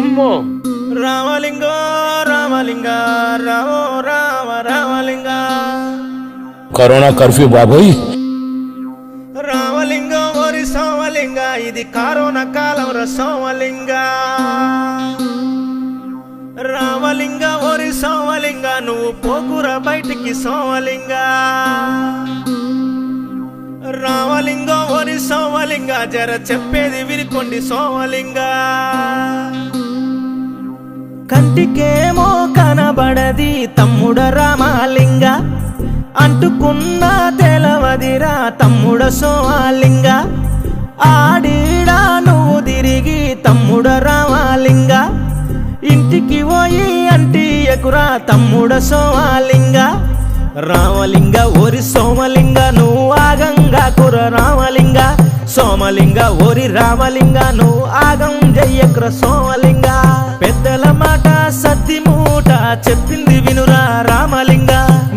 అమ్మో రామలింగ రామలింగ రామో Rama Ramalinga corona curfew బాబోయ్. రామలింగ ఓరి సోమలింగ ఇది కరోనా కాలం సోమలింగ రామలింగ ఓరి సోమలింగ నువ్వు పోకురా బయటికి సోమలింగ రామలింగ ఓరి సోమలింగ జర చెప్పేది వినుకోండి సోమలింగ కంటికేమో కనబడది తమ్ముడ రామలింగ అంటుకున్న తెలవదిరా తమ్ముడ సోమలింగ ఆడిడా నువ్వు తిరిగి తమ్ముడ రామలింగ ఇంటికి పోయి అంటి ఎకురా తమ్ముడ సోమలింగ రామలింగ ఓరి సోమలింగ నువ్వు ఆగంగా కుర రామలింగ సోమలింగ ఓరి రామలింగ నువ్వు ఆగం జయ్యకుర సోమలింగ పెద్దల మాట సత్తి మూట చెప్పింది వినురా రామలింగ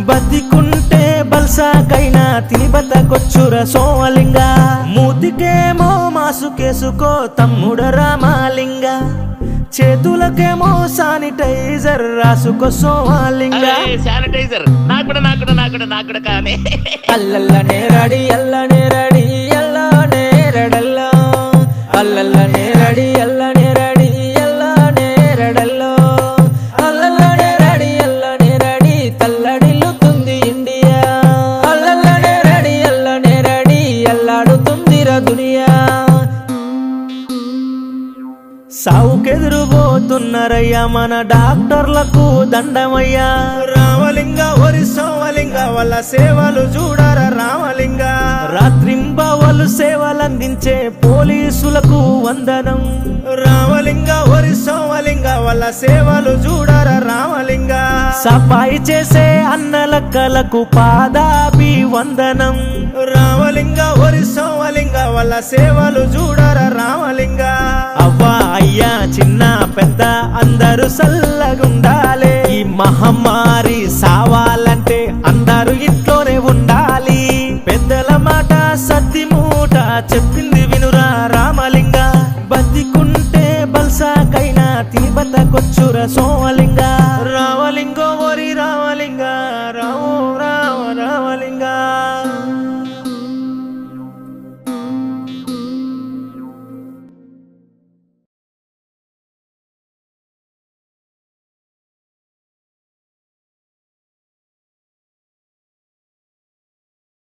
బతికుంటే బల్సాకైనా తిని బతకొచ్చుర సోమలింగ మూతికేమో మాసుకేసుకో తమ్ముడ రామలింగ చేతులకేమో శానిటైజర్ రాసుకో సోమలింగ శానిటైజర్ నాకు కానీ అల్లల్లనే రడి అల్లనే రడి అల్లనే రడల్లో అల్లల్లనే రడి అల్లనే రడి అల్లనే రడల్లో అల్లల్లనే రడి అల్లనే రడి తల్లడిల్లుతుంది ఇండియా అల్లల్లనే రడి అల్లనే రడి అల్లాడుతుందిరా దునియా సావుకెదురుబోతున్నారయ్యా మన డాక్టర్లకు దండమయ్యా రామలింగ ఓరి సోమలింగ వాళ్ళ సేవలు చూడరా రామలింగ రాత్రింబవలు సేవలందించే పోలీసులకు వందనం రామలింగ ఓరి సోమలింగ వాళ్ళ సేవలు చూడరా రామలింగ సఫాయి చేసే అన్నలక్కలకు పాదాభి వందనం రామలింగ ఓరి సోమలింగ వాళ్ళ సేవలు చూడరా రామలింగ అవ్వా అయ్యా చిన్న పెద్ద అందరూ సల్లగుండాలి ఈ మహమ్మారి సావాలంటే అందరూ ఇంట్లోనే ఉండాలి పెద్దల మాట సత్తి మూట చెప్పింది వినురా రామలింగ బతికుంటే బల్సాకైనా తిని బతకొచ్చురా సోమలింగ